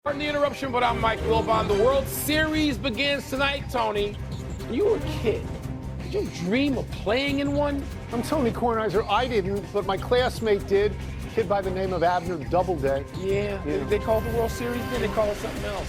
Pardon the interruption, but I'm Mike Wilbon. The World Series begins tonight, Tony. When you were a kid, did you dream of playing in one? I'm Tony Kornheiser. I didn't, but my classmate did. A kid by the name of Abner Doubleday. Yeah. They call it the World Series, then they call it something else.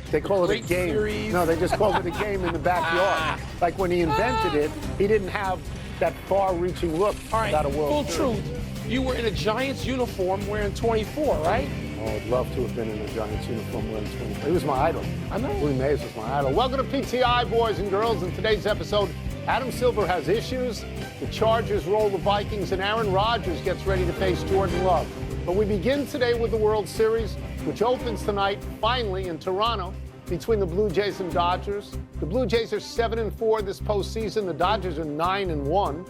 They call it a Great game. Series. No, they just called it a game in the backyard. Like when he invented it, he didn't have that far-reaching look about a World Series. Full truth, you were in a Giants uniform wearing 24, right? Oh, I'd love to have been in a Giants uniform wearing 24. He was my idol. I know. Willie Mays was my idol. Welcome to PTI, boys and girls. In today's episode, Adam Silver has issues, the Chargers roll the Vikings, and Aaron Rodgers gets ready to face Jordan Love. But we begin today with the World Series, which opens tonight, finally, in Toronto, between the Blue Jays and Dodgers. The Blue Jays are 7-4 this postseason. The Dodgers are 9-1.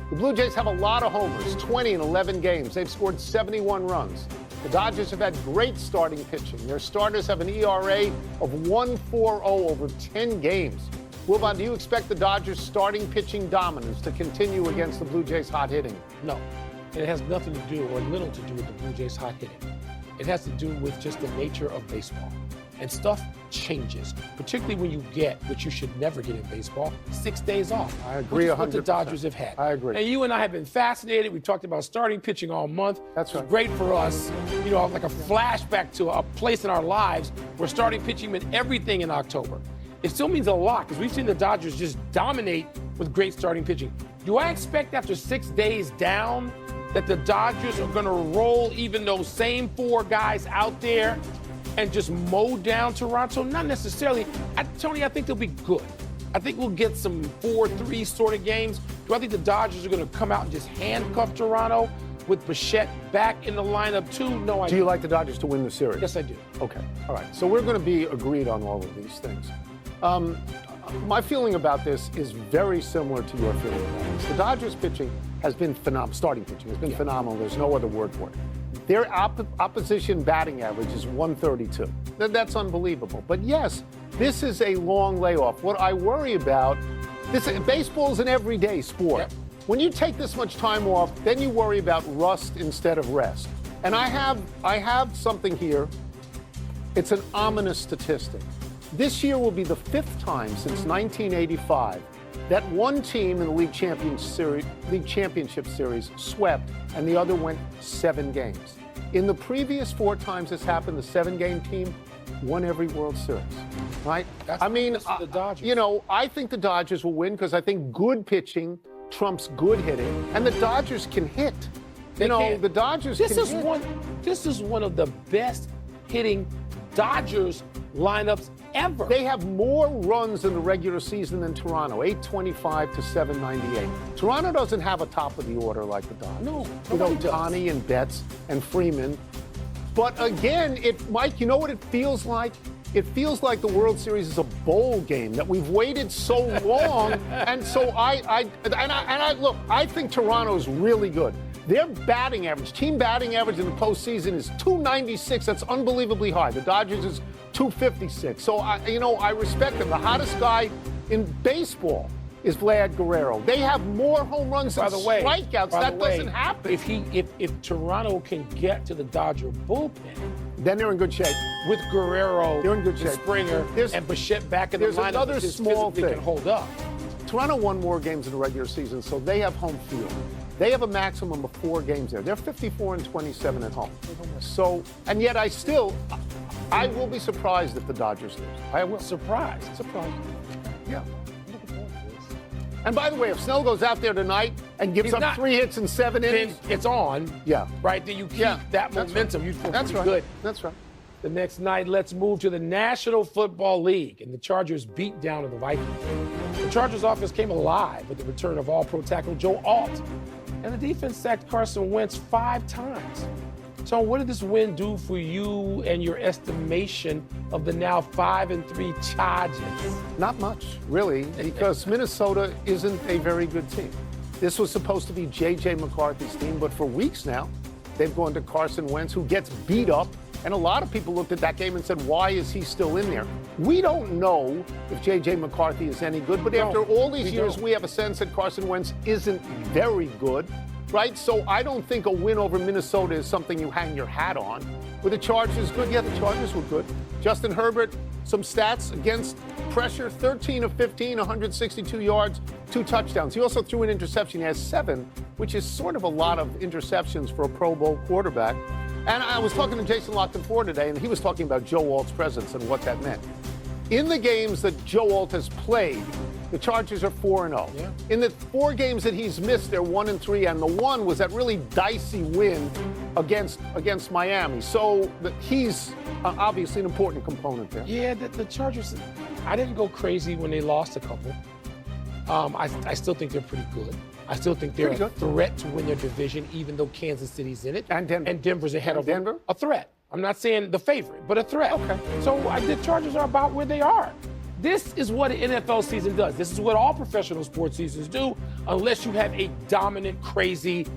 The Blue Jays have a lot of homers, 20 in 11 games. They've scored 71 runs. The Dodgers have had great starting pitching. Their starters have an ERA of 1.40 over 10 games. Wilbon, do you expect the Dodgers' starting pitching dominance to continue against the Blue Jays' hot hitting? No. It has nothing to do, or little to do, with the Blue Jays' hot hitting. It has to do with just the nature of baseball. And stuff changes, particularly when you get, which you should never get in baseball, 6 days off. I agree 100%. What the Dodgers have had. I agree. And you and I have been fascinated. We've talked about starting pitching all month. That's right. It's great for us, you know, like a flashback to a place in our lives where starting pitching meant everything in October. It still means a lot because we've seen the Dodgers just dominate with great starting pitching. Do I expect after 6 days down that the Dodgers are going to roll even those same four guys out there and just mow down Toronto? Not necessarily. Tony, I think they'll be good. I think we'll get some 4-3 sort of games. Do I think the Dodgers are going to come out and just handcuff Toronto with Bichette back in the lineup too? No, I Do you like the Dodgers to win the series? Yes, I do. Okay. All right. So we're going to be agreed on all of these things. My feeling about this is very similar to your feeling about this. The Dodgers pitching has been phenomenal. Starting pitching has been phenomenal. There's no other word for it. Their opposition batting average is 132. That's unbelievable. But yes, this is a long layoff. What I worry about, baseball is an everyday sport. Yep. When you take this much time off, then you worry about rust instead of rest. And I have something here. It's an ominous statistic. This year will be the 5th time since 1985 that one team in the League Championship Series swept and the other went 7 games. In the previous 4 times this happened, the 7-game team won every World Series, right? The Dodgers. You know, I think the Dodgers will win because I think good pitching trumps good hitting, and the Dodgers can hit. The Dodgers can hit. This is one of the best hitting Dodgers lineups ever. They have more runs in the regular season than Toronto, 825 to 798. Toronto doesn't have a top of the order like the Dodgers. No, Ohtani and Betts and Freeman. But again, Mike, you know what it feels like? It feels like the World Series is a bowl game, that we've waited so long. And so I think Toronto's really good. Their batting average, team batting average in the postseason is 296. That's unbelievably high. The Dodgers is 256. So, I respect them. The hottest guy in baseball is Vlad Guerrero. They have more home runs than strikeouts. That doesn't happen. If Toronto can get to the Dodger bullpen, then they're in good shape. With Guerrero, they're in good shape. Springer, and Bichette back in the lineup, there's another small thing. Can hold up. Toronto won more games in the regular season, so they have home field. They have a maximum of 4 games there. They're 54-27 at home. So, and yet I will be surprised if the Dodgers lose. I will. Surprised. Yeah. And by the way, if Snell goes out there tonight and gives up 3 hits in 7 innings, it's on. Yeah. Right? Then you keep that momentum. Right. You feel pretty good. That's right. The next night, let's move to the National Football League and the Chargers beat down of the Vikings. The Chargers offense came alive with the return of all-pro tackle Joe Alt. And the defense sacked Carson Wentz 5 times. So what did this win do for you and your estimation of the now 5-3 Chargers? Not much, really, because Minnesota isn't a very good team. This was supposed to be J.J. McCarthy's team, but for weeks now, they've gone to Carson Wentz, who gets beat up. And a lot of people looked at that game and said, why is he still in there? We don't know if J.J. McCarthy is any good, but after all these years, we have a sense that Carson Wentz isn't very good. right? So I don't think a win over Minnesota is something you hang your hat on. Were the Chargers good? Yeah, the Chargers were good. Justin Herbert, some stats against pressure, 13 of 15, 162 yards, 2 touchdowns. He also threw an interception. He has 7, which is sort of a lot of interceptions for a Pro Bowl quarterback. And I was talking to Jason Lockton-Ford today, and he was talking about Joe Alt's presence and what that meant. In the games that Joe Alt has played, the Chargers are 4-0. Yeah. In the 4 games that he's missed, they're 1-3, and the one was that really dicey win against Miami. So he's obviously an important component there. Yeah, the Chargers, I didn't go crazy when they lost a couple. I still think they're pretty good. I still think they're a threat to win their division, even though Kansas City's in it. And Denver. And Denver's ahead of them. Denver? A threat. I'm not saying the favorite, but a threat. Okay. So the Chargers are about where they are. This is what an NFL season does. This is what all professional sports seasons do, unless you have a dominant, crazy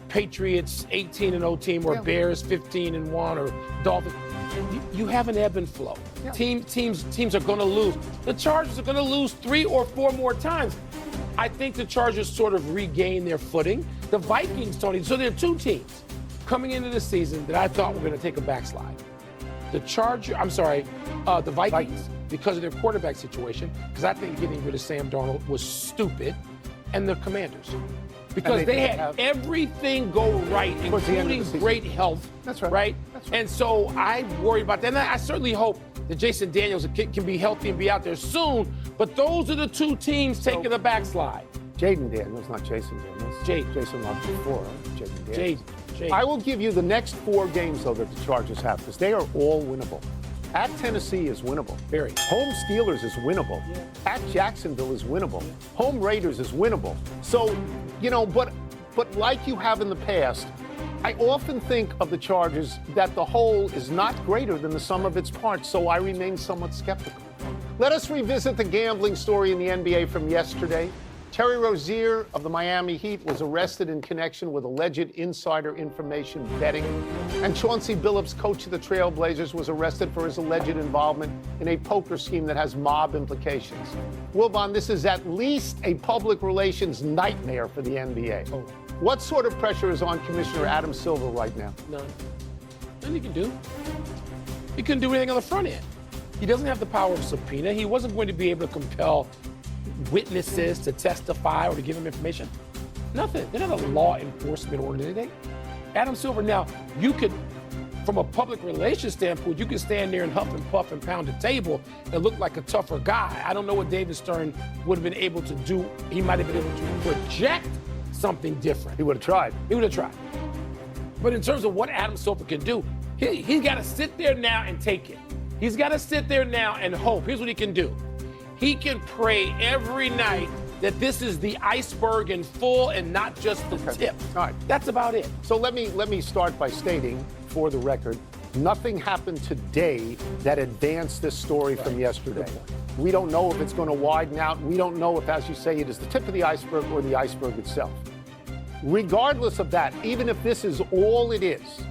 Patriots 18-0 team or Bears 15-1 or Dolphins. You have an ebb and flow. Yeah. Teams are going to lose. The Chargers are going to lose 3 or 4 more times. I think the Chargers sort of regain their footing. The Vikings, Tony, so there are 2 teams coming into the season that I thought were going to take a backslide. The Vikings, because of their quarterback situation, because I think getting rid of Sam Darnold was stupid, and the Commanders. Because they had everything go right, including great health. That's right. Right? That's right. And so I worry about that. And I certainly hope that Jason Daniels can be healthy and be out there soon. But those are the 2 teams taking the backslide. Jaden Daniels, not Jason Daniels. Jason Lockton-Ford. Jaden Daniels. Jade. I will give you the next 4 games, though, that the Chargers have, because they are all winnable. At Tennessee is winnable. Very. Home Steelers is winnable. Yeah. At Jacksonville is winnable. Yeah. Home Raiders is winnable. So, but like you have in the past, I often think of the Chargers that the whole is not greater than the sum of its parts, so I remain somewhat skeptical. Let us revisit the gambling story in the NBA from yesterday. Terry Rozier of the Miami Heat was arrested in connection with alleged insider information betting. And Chauncey Billups, coach of the Trail Blazers, was arrested for his alleged involvement in a poker scheme that has mob implications. Wilbon, this is at least a public relations nightmare for the NBA. Oh. What sort of pressure is on Commissioner Adam Silver right now? None. Nothing he can do. He couldn't do anything on the front end. He doesn't have the power of subpoena. He wasn't going to be able to compel witnesses to testify or to give him information. Nothing. They're not a law enforcement organization. Adam Silver, now, you could, from a public relations standpoint, you could stand there and huff and puff and pound the table and look like a tougher guy. I don't know what David Stern would have been able to do. He might have been able to project something different. He would have tried. He would have tried. But in terms of what Adam Silver can do, he's got to sit there now and take it. He's got to sit there now and hope. Here's what he can do. He can pray every night that this is the iceberg in full and not just the tip. All right. That's about it. So let me start by stating, for the record, nothing happened today that advanced this story from yesterday. We don't know if it's going to widen out. We don't know if, as you say, it is the tip of the iceberg or the iceberg itself. Regardless of that, even if this is all it is,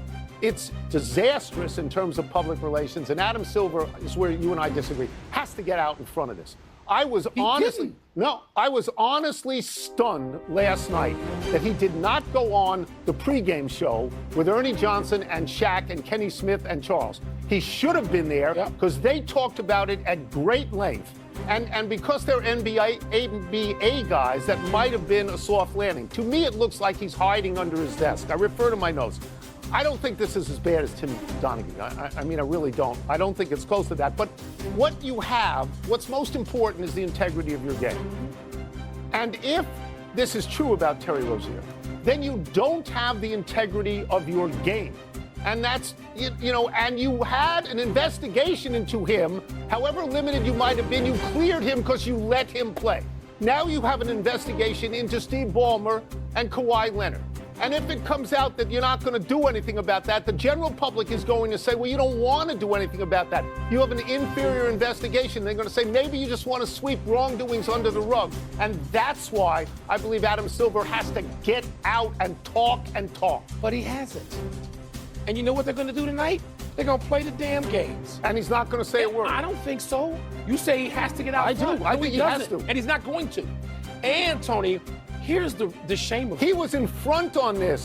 it's disastrous in terms of public relations, and Adam Silver is where you and I disagree, has to get out in front of this. I was honestly stunned last night that he did not go on the pregame show with Ernie Johnson and Shaq and Kenny Smith and Charles. He should have been there because they talked about it at great length. And because they're NBA guys, that might have been a soft landing. To me, it looks like he's hiding under his desk. I refer to my notes. I don't think this is as bad as Tim Donaghy. I mean, I really don't. I don't think it's close to that. But what you have, what's most important is the integrity of your game. And if this is true about Terry Rozier, then you don't have the integrity of your game. And that's, and you had an investigation into him, however limited you might have been, you cleared him because you let him play. Now you have an investigation into Steve Ballmer and Kawhi Leonard. And if it comes out that you're not going to do anything about that, the general public is going to say, well, you don't want to do anything about that. You have an inferior investigation. They're going to say, maybe you just want to sweep wrongdoings under the rug. And that's why I believe Adam Silver has to get out and talk and talk. But he hasn't. And you know what they're going to do tonight? They're going to play the damn games. And he's not going to say a word. I don't think so. You say he has to get out front. I think he has to. And he's not going to. And, Tony, Here's the shame of it. He was in front on this.